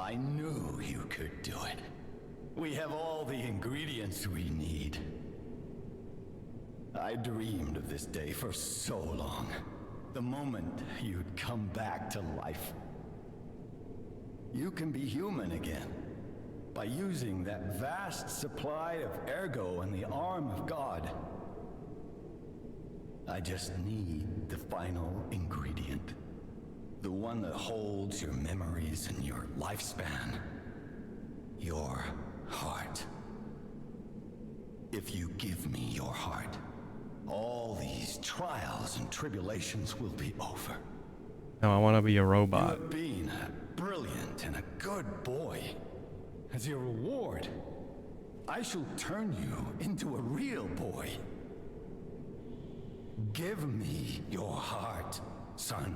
I knew you could do it. We have all the ingredients we need. I dreamed of this day for so long. The moment you'd come back to life. You can be human again by using that vast supply of ergo in the arm of God. I just need the final ingredient. The one that holds your memories and your lifespan. Your heart. If you give me your heart, all these trials and tribulations will be over. No, I want to be a You robot. have been a brilliant and a good boy. As your reward, I shall turn you into a real boy. Give me your heart, son.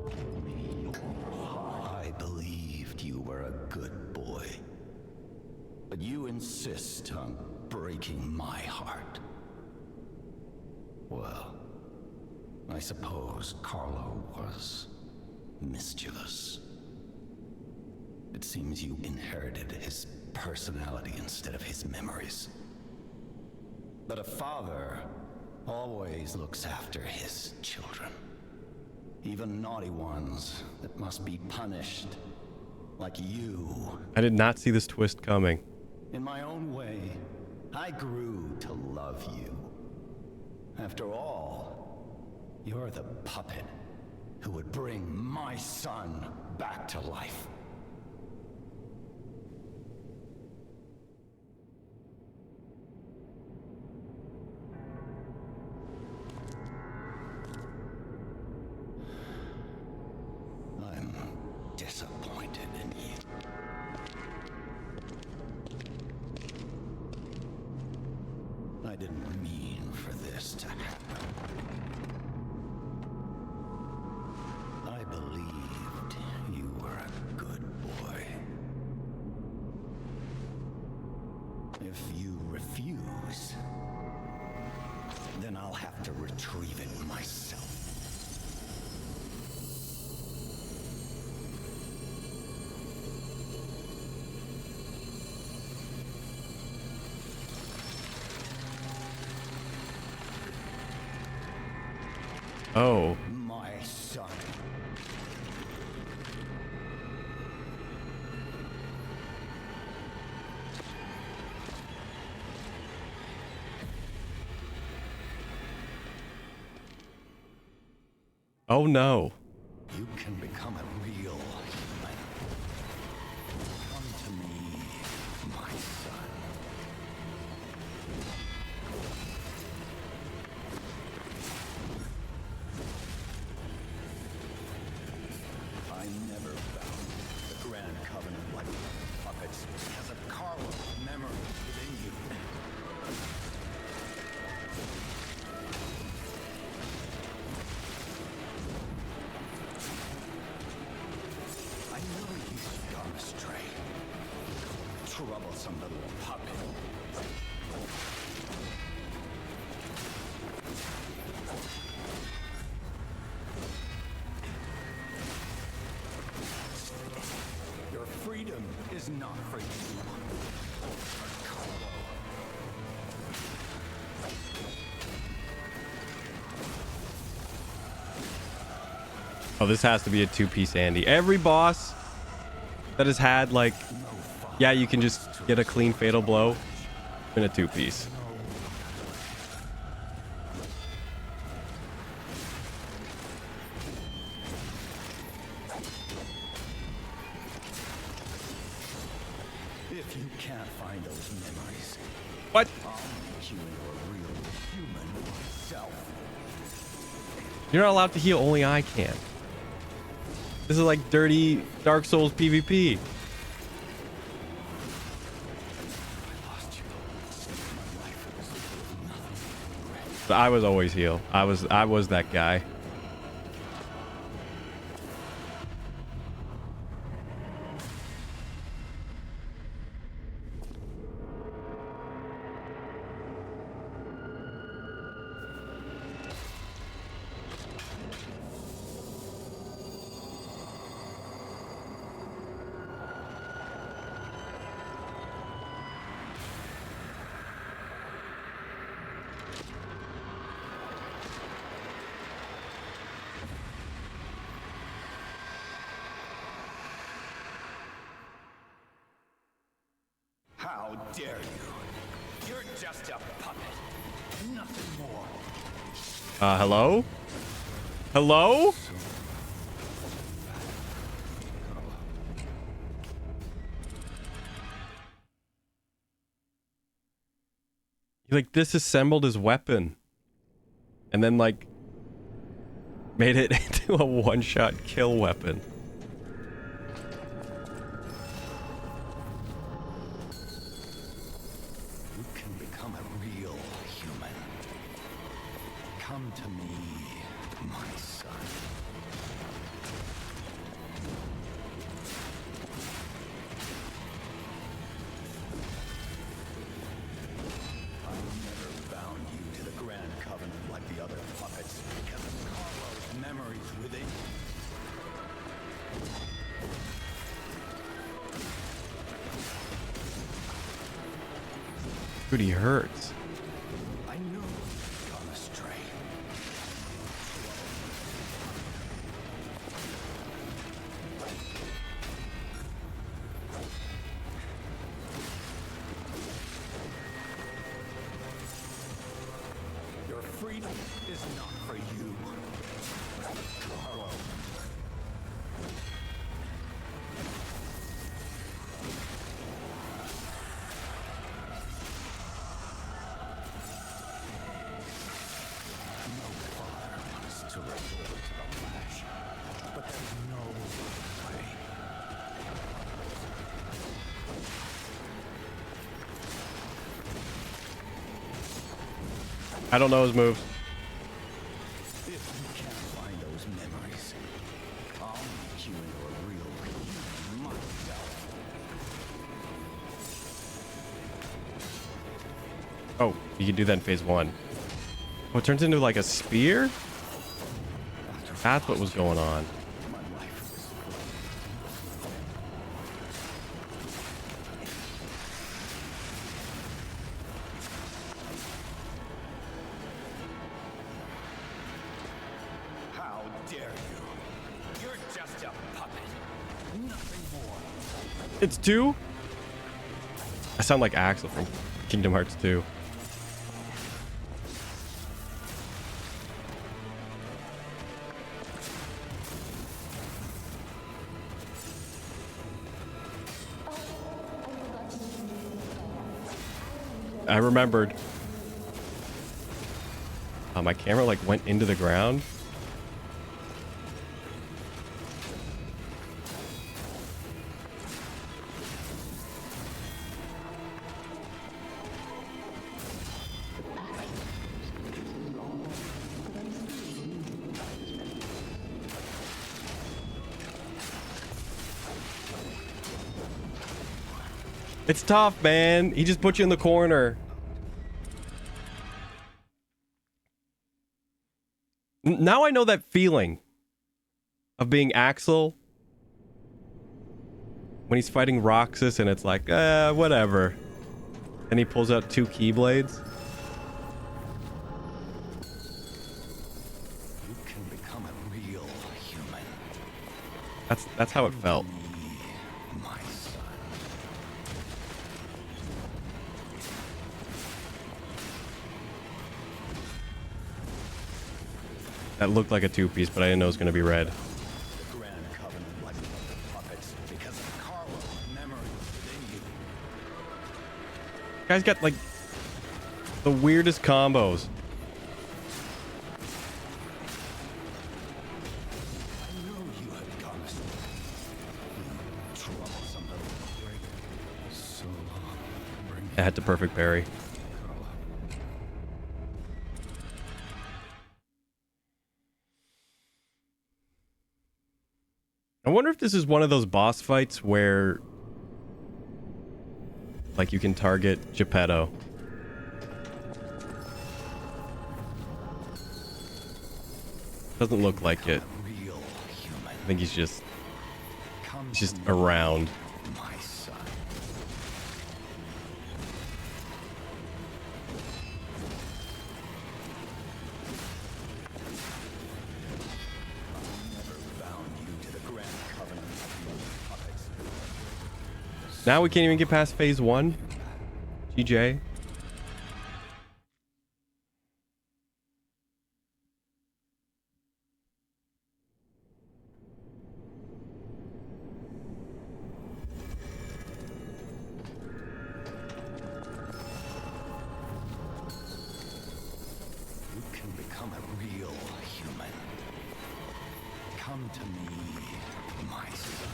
Give me your heart. I believed you were a good boy. But you insist on breaking my heart. Well, I suppose Carlo was mischievous. It seems you inherited his personality instead of his memories. But a father always looks after his children. Even naughty ones that must be punished, like you. I did not see this twist coming. In my own way, I grew to love you. After all, you're the puppet who would bring my son back to life. I'm disappointed in you. I didn't mean for this to happen. I believed you were a good boy. If you refuse, then I'll have to retrieve it myself. Oh. My son. Oh no. You can become a real human. Come to me, my son. I never found the Grand Covenant like puppets because of Carlo's memory within you. I knew you'd gone astray. Troublesome little puppet. Your freedom is not for you. For Carlo. Oh, this has to be a two-piece Andy. Every boss that has had, like, yeah, you can just get a clean fatal blow in a two-piece. If you can't find those memories, What? I'll make you into a real human myself. You're not allowed to heal. Only I can. This is like dirty Dark Souls PvP. But I was always heal. I was that guy. dare you? You're just a puppet. Nothing more. Hello? Hello? He like disassembled his weapon. And then like made it into a one-shot kill weapon. You can become a real human. Come to me, my son. I never bound you to the Grand Covenant like the other puppets because of Carlo's memories within you. Dude, he hurts. I knew you'd gone astray. Your freedom is not for you, Carlo. No father wants to resort to the lash, but there's no other way. I don't know his moves. If you can't find those memories, I'll make you into a real human myself. Oh, you can do that in phase 1. Oh, it turns into like a spear? That's what was going on. My life was How dare you? You're just a puppet. Nothing more. It's 2? I sound like Axel from Kingdom Hearts 2. I remembered. My camera like went into the ground. It's tough, man. He just put you in the corner. Now I know that feeling of being Axel when he's fighting Roxas and it's like, whatever. And he pulls out 2 keyblades. You can become a real human. That's how it felt. Me, my son. That looked like a 2-piece, but I didn't know it was going to be red. The Grand Covenant like the other puppets because of Carlo's memories within you. Guy's got like the weirdest combos. I knew you had gone astray. You troublesome little break. So long. Bring I had the perfect parry. Carlo. I wonder if this is one of those boss fights where like you can target Geppetto. Doesn't look like it. Real human. I think he's just Come just to me, around. my son. I never bound you to the Grand Covenant of the puppets. Now we can't even get past phase 1. DJ. You can become a real human. Come to me, my son.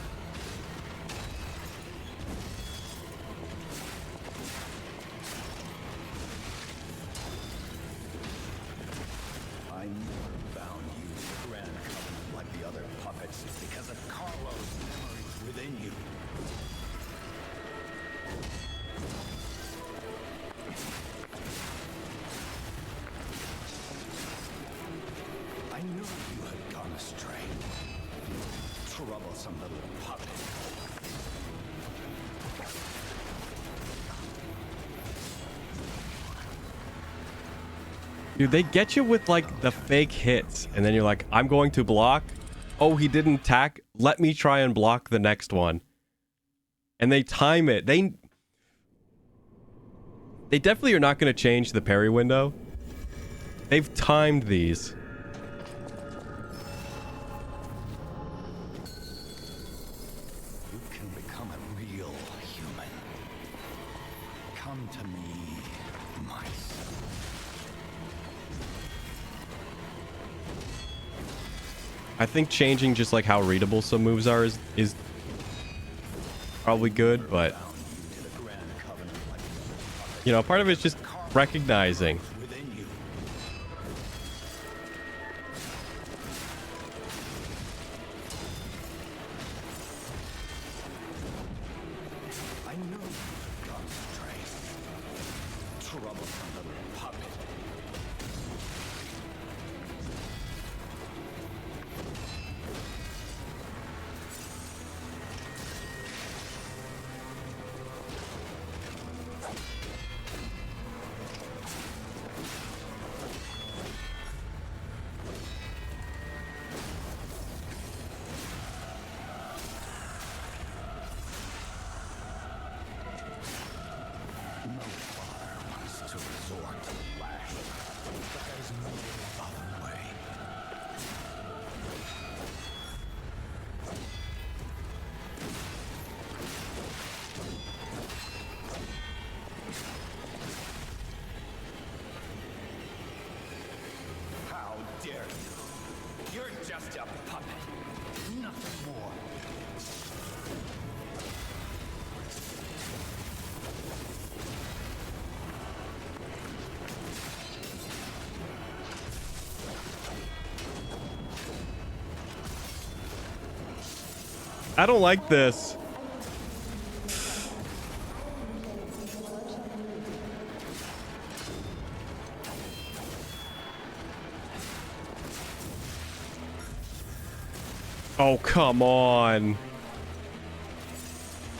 I never bound you to the Grand Covenant like the other puppets because of Carlo's memories within you. I knew you had gone astray. Troublesome little puppet. Dude, they get you with like the fake hits, and then you're like, I'm going to block. Oh, he didn't attack. Let me try and block the next one. And they time it. They definitely are not going to change the parry window. They've timed these. You can become a real human. Come to me, my son. I think changing just like how readable some moves are is probably good, but you know, part of it's just recognizing. Within you. I know you've gone astray. Troublesome little puppet. No father wants to resort to lash, but there's no other way. How dare you? You're just a puppet, nothing more. I don't like this. Oh, come on.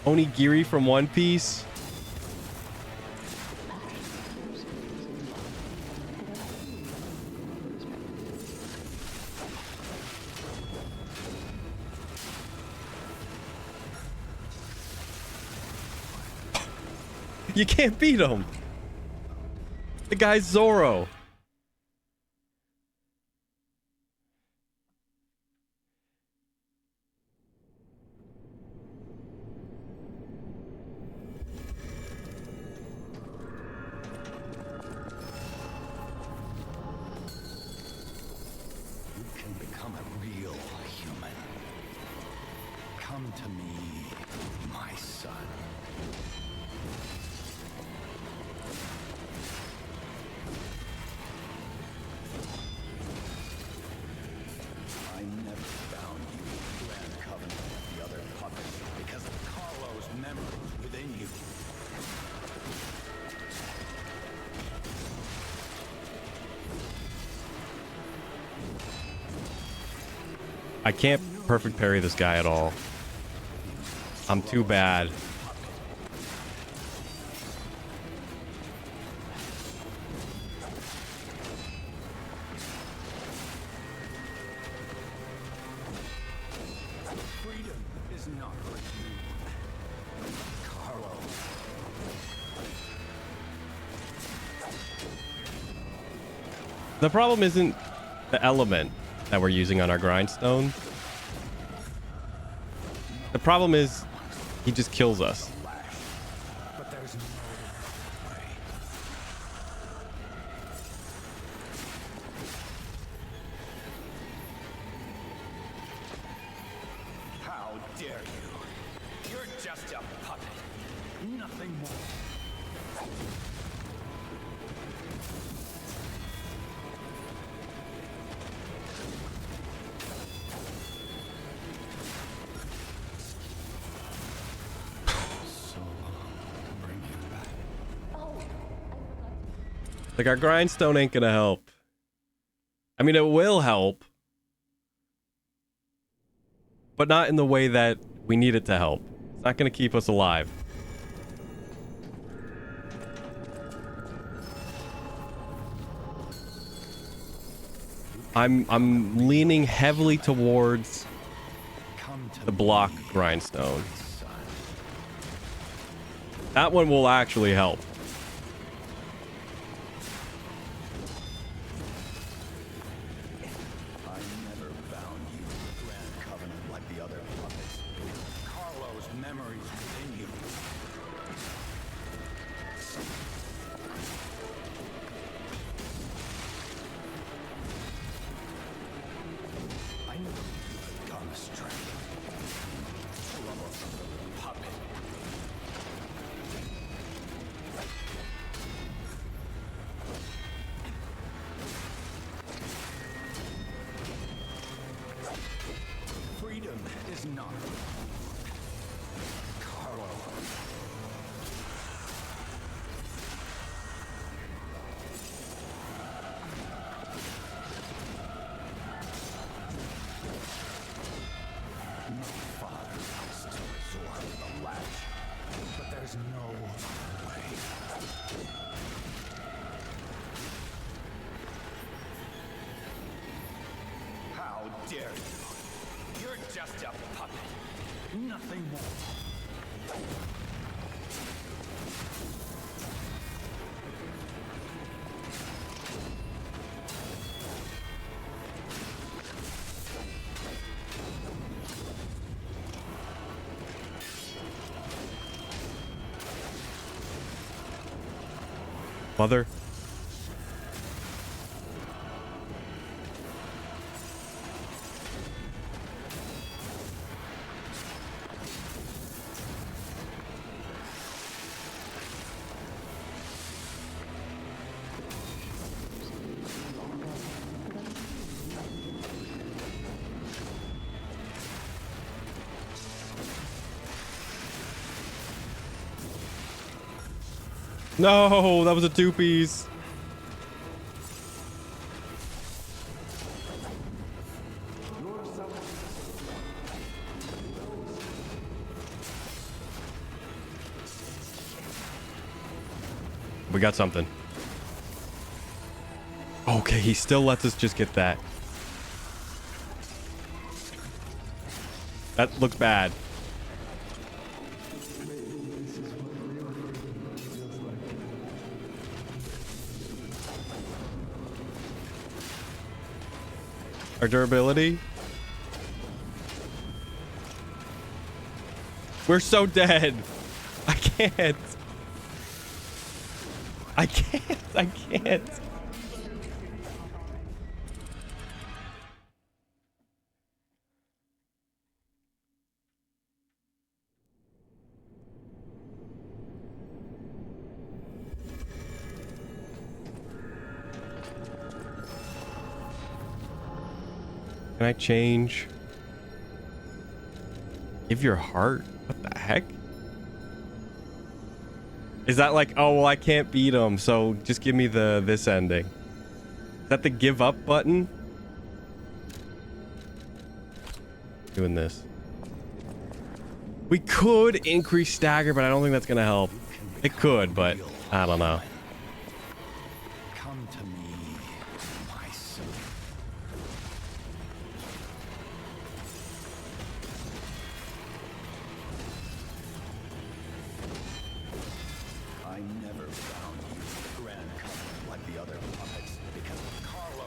Onigiri from One Piece? You can't beat him. The guy's Zoro. You can become a real human. Come to me, my son. I never bound you to the Grand Covenant with the other puppets because of Carlo's memories within you. I can't perfect parry this guy at all. I'm too bad. Freedom is not for you, Carlo. The problem isn't the element that we're using on our grindstone. The problem is he just kills us. But there's no way. How dare you? You're just a puppet. Nothing more. Like, our grindstone ain't gonna help. I mean, it will help, but not in the way that we need it to help. It's not gonna keep us alive. I'm leaning heavily towards the block grindstone. That one will actually help. I never bound you to the Grand Covenant like the other puppets. Carlo's memories within you. I never gone astray. Trouble from the puppet. Freedom is not Carlo. No father wants to resort to the lash, but there's no other way. How dare you? You're just a puppet. Nothing more. Mother. No, that was a two-piece. We got something. Okay, he still lets us just get that. That looks bad. Our durability. We're so dead. I can't. I can't. I can't. Can I change? Give your heart? What the heck? Is that like, oh, well, I can't beat him, so just give me this ending. Is that the give up button? Doing this. We could increase stagger, but I don't think that's gonna help. It could, but I don't know. Come to me, my son. I never found you the Grand Covenant like the other puppets because Carlo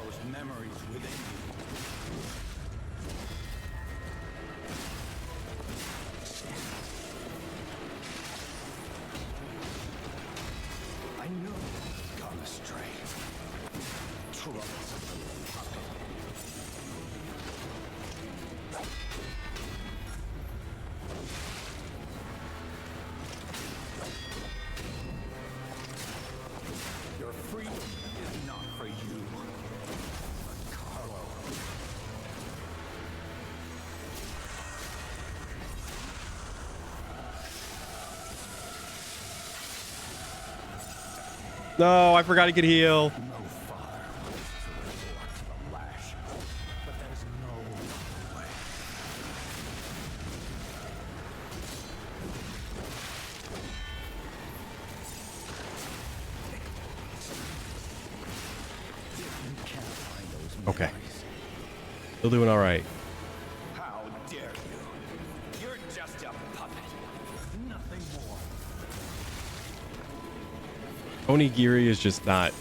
No, I forgot he could heal. No father wants to resort to the lash, but there's no way. You can't find those Okay. memories. Still doing all right. How dare you? You're just a puppet. Nothing more. Onigiri is just not.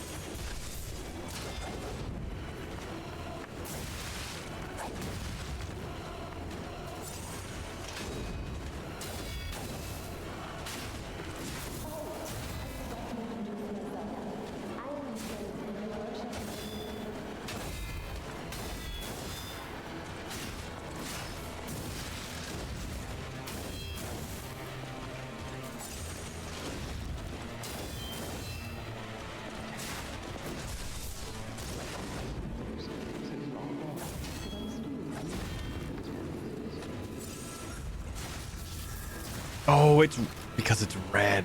Oh, it's because it's red.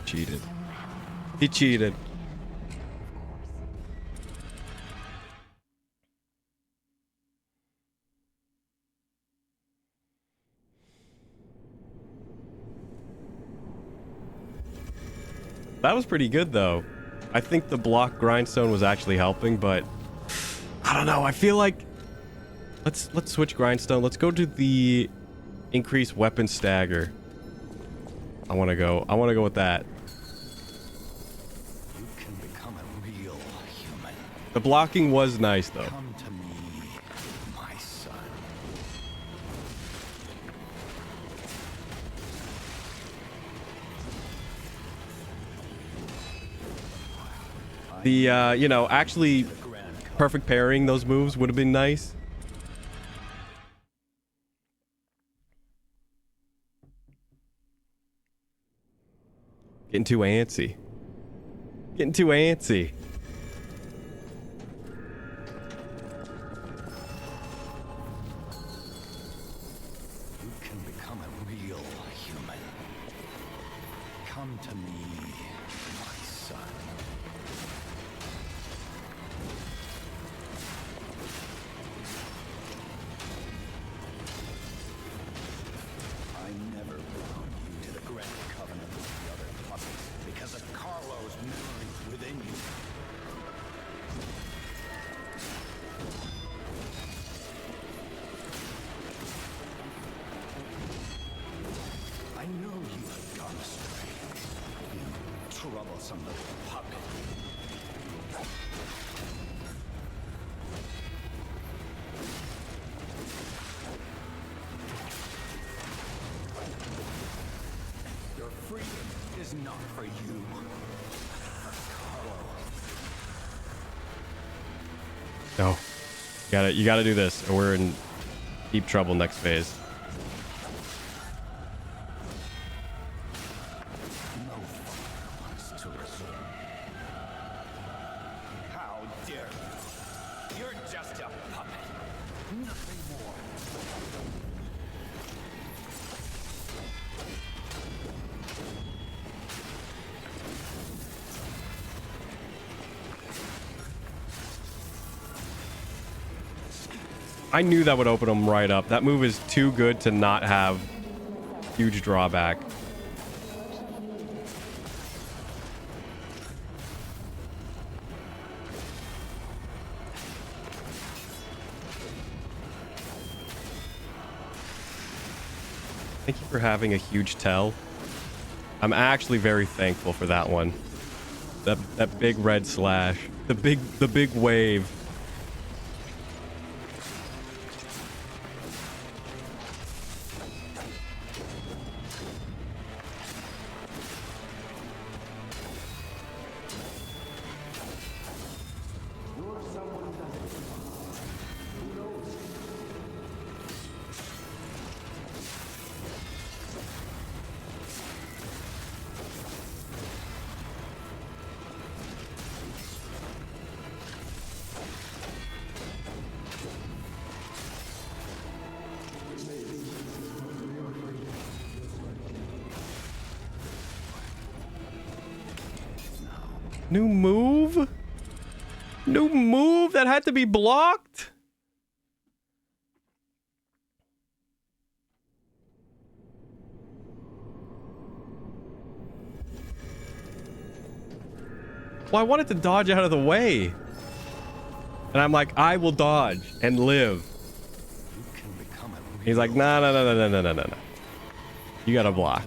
Cheated. He cheated. That was pretty good though. I think the block grindstone was actually helping, but I don't know. I feel like let's switch grindstone. Let's go to the increased weapon stagger. I want to go with that. You can become a real human. The blocking was nice though. Come to me, my son. The you know, actually perfect pairing those moves would have been nice. Getting too antsy. Getting too antsy. You can become a real human. Come to me, my son. I never bound you to the Grand Covenant with the other puppets because of Carlo's memories within you. I know you have gone astray, you troublesome little puppet. Your freedom is not for you, for Carlo. No. You gotta do this, or we're in deep trouble next phase. No father wants to resort. How dare you? You're just a puppet. Nothing more. I knew that would open him right up. That move is too good to not have huge drawback. Thank you for having a huge tell. I'm actually very thankful for that one. That big red slash. The big wave. New move? New move that had to be blocked? Well, I wanted to dodge out of the way. And I'm like, I will dodge and live. He's like, no, no, no, no, no, no, no, no. You gotta block.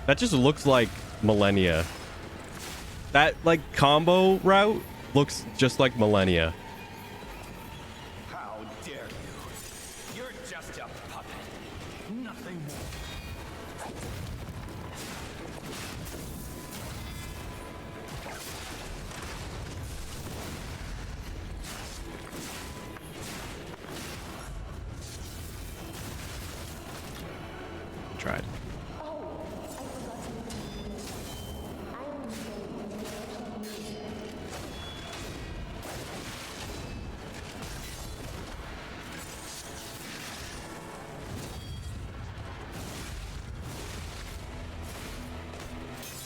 That just looks like Millennia. That, like, combo route looks just like Millennia. How dare you? You're just a puppet. Nothing more. Tried.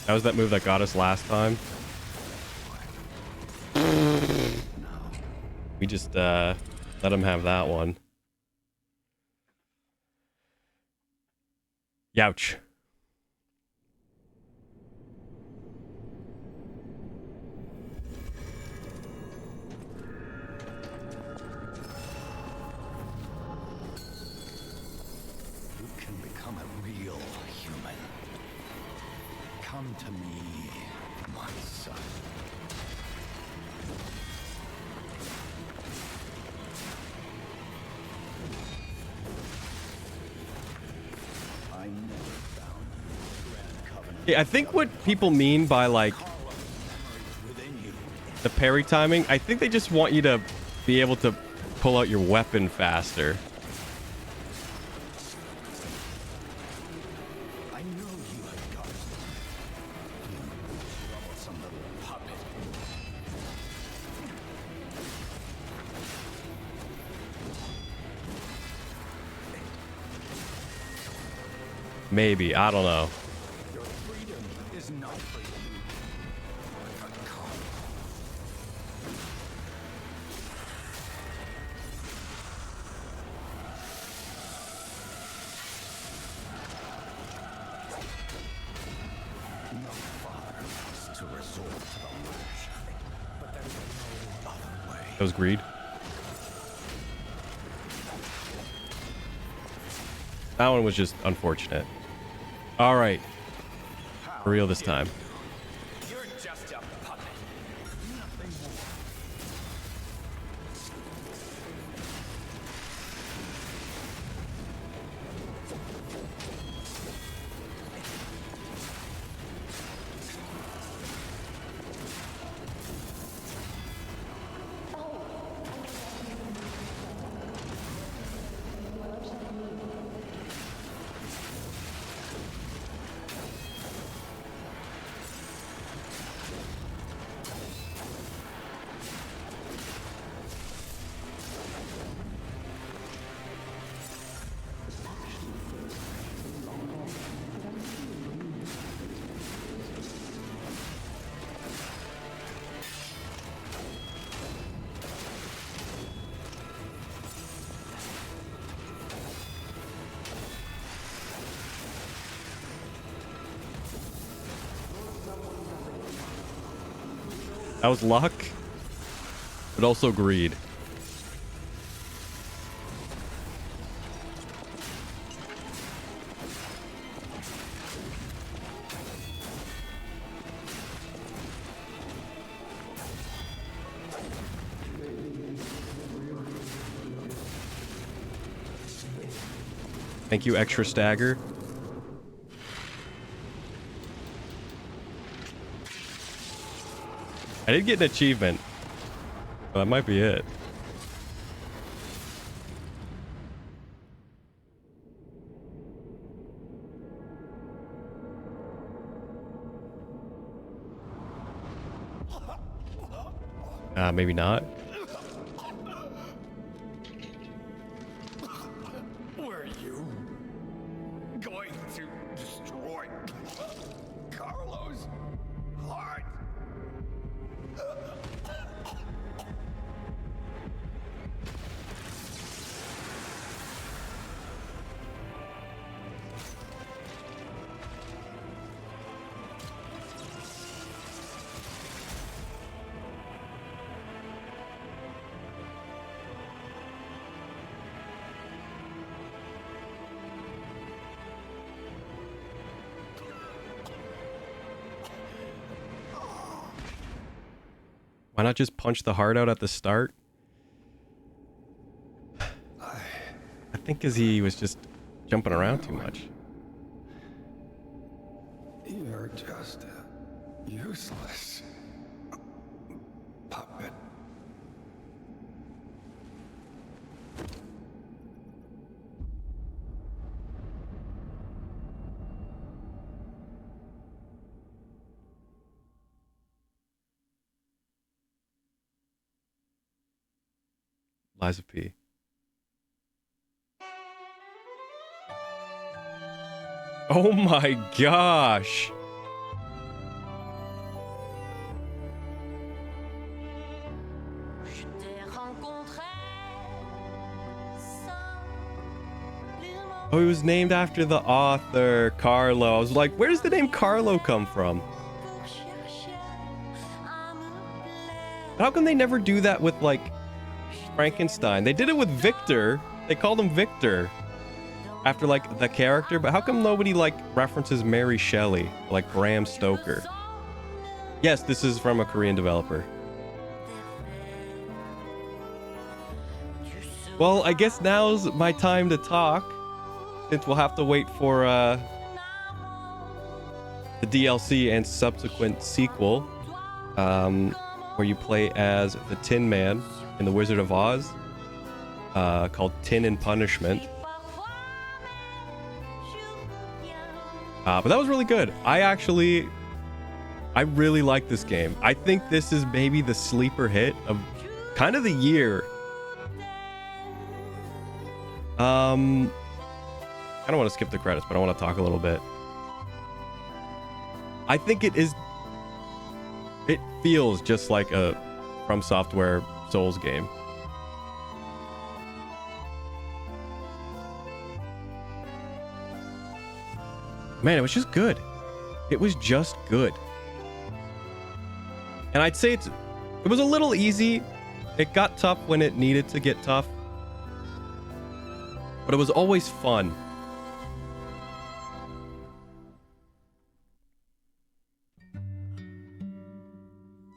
That was that move that got us last time. We just let him have that one. Youch. You can become a real human. Come to me, my son. I never found you, Grand Covenant. Yeah, I think what people mean by, like, the parry timing, I think they just want you to be able to pull out your weapon faster. I know you have got it. You troublesome little puppet. Maybe, I don't know. Your freedom is not for you, but for Carl. No father wants to resort to the lash. That was greed. That one was just unfortunate. All right. For real this time. You're just a puppet. Nothing more. That was luck, but also greed. Thank you, Extra Stagger. I did get an achievement. Well, that might be it. Maybe not. Were you going to destroy Carlos' heart? Why not just punch the heart out at the start? I think because he was just jumping around too much. You're just a useless puppet. Lies of P. Oh my gosh. Oh, he was named after the author, Carlo. I was like, where does the name Carlo come from? How come they never do that with, like, Frankenstein? They did it with Victor. They called him Victor after, like, the character, but how come nobody, like, references Mary Shelley, like Bram Stoker? Yes, this is from a Korean developer. Well, I guess now's my time to talk, since we'll have to wait for the DLC and subsequent sequel, where you play as the Tin Man in The Wizard of Oz, called Tin and Punishment. But that was really good. I really like this game. I think this is maybe the sleeper hit of kind of the year. I don't want to skip the credits, but I want to talk a little bit. I think it feels just like a From Software Souls game. Man, it was just good. It was just good. And I'd say it was a little easy It got tough when it needed to get tough, but it was always fun.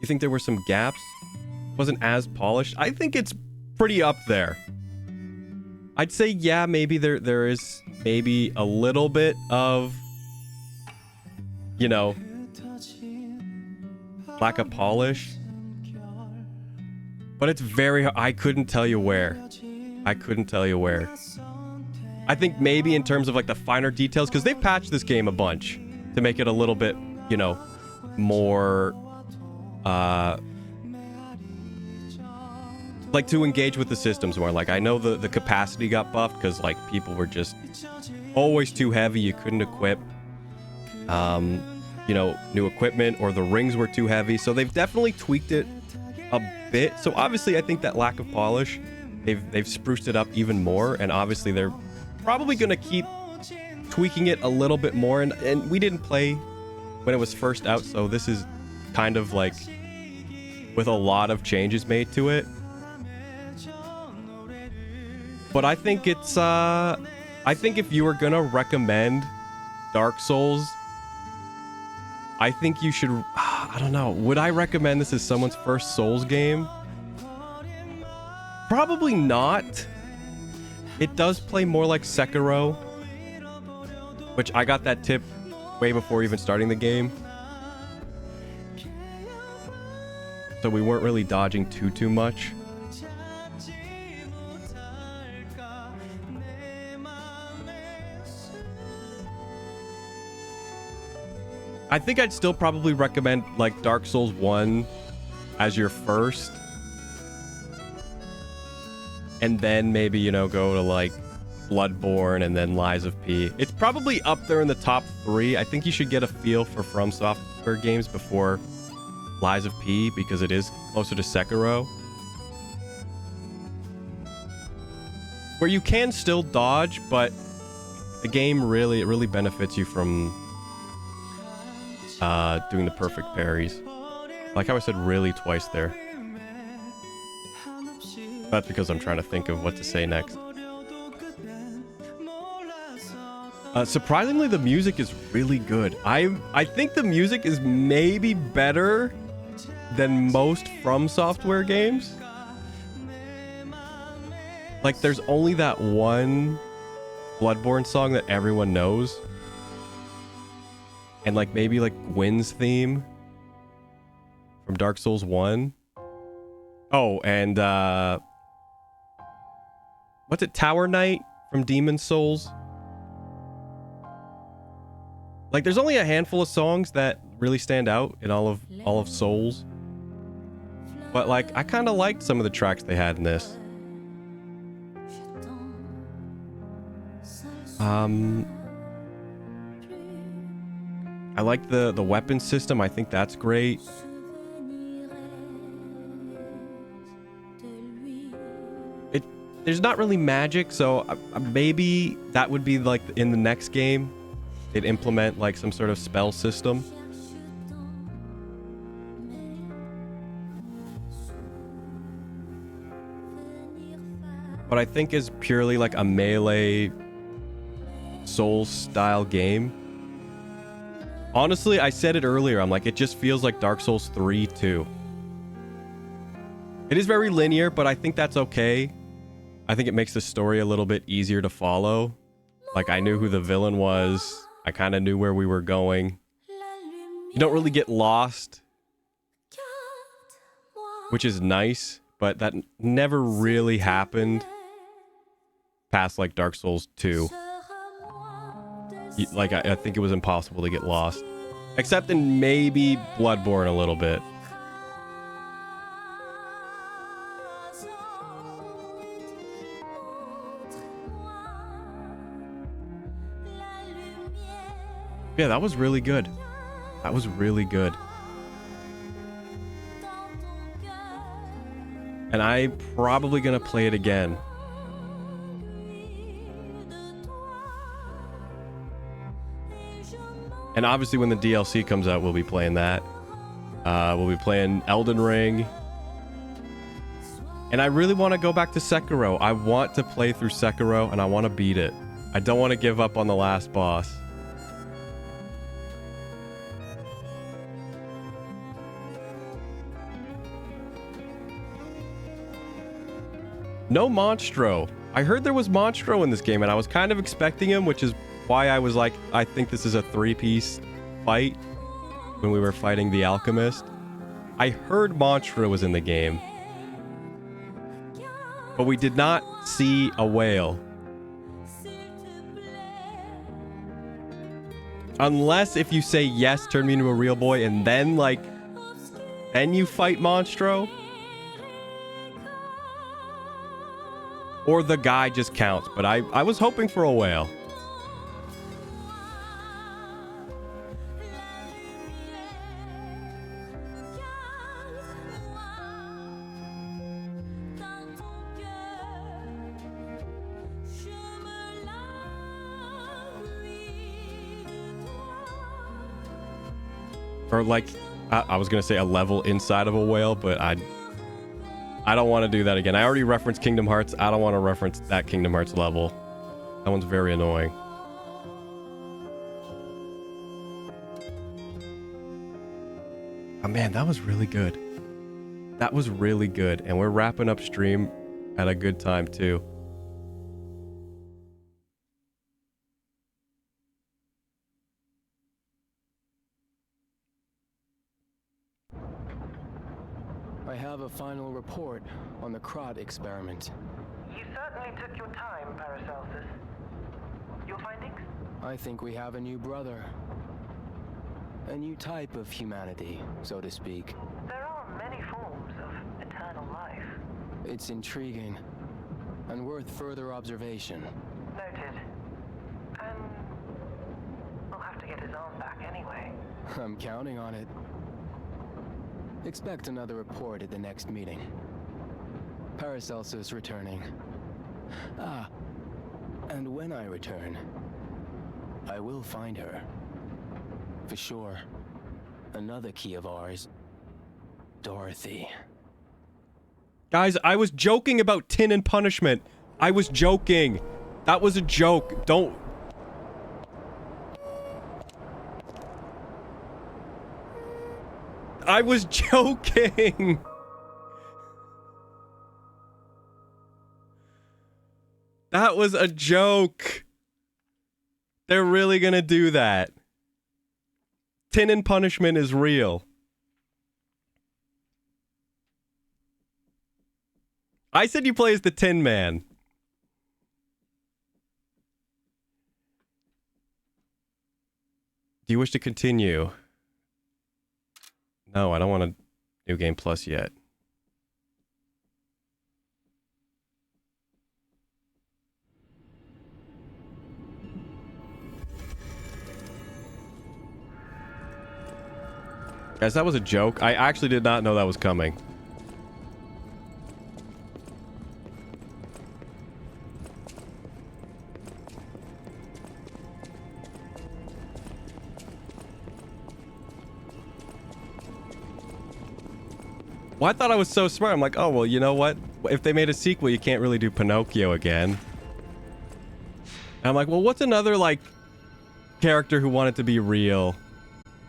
You think there were some gaps? Wasn't as polished? I think it's pretty up there. I'd say, yeah, maybe there is maybe a little bit of, you know, lack of polish. But it's very, I couldn't tell you where. I couldn't tell you where. I think maybe in terms of like the finer details, because they've patched this game a bunch to make it a little bit, you know, more, like to engage with the systems more. Like I know the capacity got buffed because like people were just always too heavy. You couldn't equip, you know, new equipment, or the rings were too heavy. So they've definitely tweaked it a bit. So obviously I think that lack of polish, they've spruced it up even more, and obviously they're probably going to keep tweaking it a little bit more. And we didn't play when it was first out, so this is kind of like with a lot of changes made to it. But I think it's I think if you were gonna recommend Dark Souls, I think you should, I don't know, would I recommend this as someone's first Souls game? Probably not. It does play more like Sekiro, which I got that tip way before even starting the game. So we weren't really dodging too much. I think I'd still probably recommend like Dark Souls 1 as your first. And then maybe, you know, go to like Bloodborne and then Lies of P. It's probably up there in the top 3. I think you should get a feel for From Software games before Lies of P, because it is closer to Sekiro. Where you can still dodge, but the game really, it really benefits you from doing the perfect parries. Like how I said really twice there. That's because I'm trying to think of what to say next. Surprisingly, the music is really good. I think the music is maybe better than most From Software games. Like there's only that one Bloodborne song that everyone knows. And like maybe like Gwyn's theme from Dark Souls 1. Oh, and what's it? Tower Knight from Demon's Souls. Like there's only a handful of songs that really stand out in all of Souls. But like I kind of liked some of the tracks they had in this. I like the weapon system. I think that's great. There's not really magic, so maybe that would be like in the next game they'd implement like some sort of spell system. But I think is purely like a melee Souls style game. Honestly, I said it earlier, I'm like, it just feels like Dark Souls 3 too. It is very linear, but I think that's okay. I think it makes the story a little bit easier to follow. Like I knew who the villain was. I kind of knew where we were going. You don't really get lost, which is nice, but that never really happened past like Dark Souls 2. Like I think it was impossible to get lost, except in maybe Bloodborne a little bit. Yeah, that was really good. That was really good. And I'm probably gonna play it again. And obviously when the DLC comes out, we'll be playing that. We'll be playing Elden Ring. And I really want to go back to Sekiro. I want to play through Sekiro and I want to beat it. I don't want to give up on the last boss. No Monstro. I heard there was Monstro in this game and I was kind of expecting him, which is why I was like, I think this is a 3-piece fight when we were fighting the Alchemist. I heard Monstro was in the game, but we did not see a whale. Unless if you say yes, turn me into a real boy, and then then you fight Monstro. Or the guy just counts, but I was hoping for a whale. Or I was gonna say a level inside of a whale, but I don't want to do that again. I already referenced Kingdom Hearts. I don't want to reference that Kingdom Hearts level. That one's very annoying. Oh man, that was really good. That was really good. And we're wrapping up stream at a good time too. I have a final report on the Krat experiment. You certainly took your time, Paracelsus. Your findings? I think we have a new brother. A new type of humanity, so to speak. There are many forms of eternal life. It's intriguing and worth further observation. Noted. And we'll have to get his arm back anyway. I'm counting on it. Expect another report at the next meeting. Paracelsus returning. Ah, and when I return, I will find her. For sure. Another key of ours. Dorothy. Guys, I was joking about Tin and Punishment. I was joking. That was a joke. Don't... I was joking. That was a joke. They're really gonna do that. Tin and Punishment is real. I said you play as the Tin Man. Do you wish to continue? No, I don't want a New Game Plus yet. Guys, that was a joke. I actually did not know that was coming. Well, I thought I was so smart. I'm like, oh, well, you know what? If they made a sequel, you can't really do Pinocchio again. And I'm like, well, what's another, character who wanted to be real?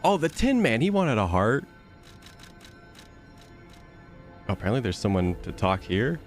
Oh, the Tin Man. He wanted a heart. Oh, apparently there's someone to talk here.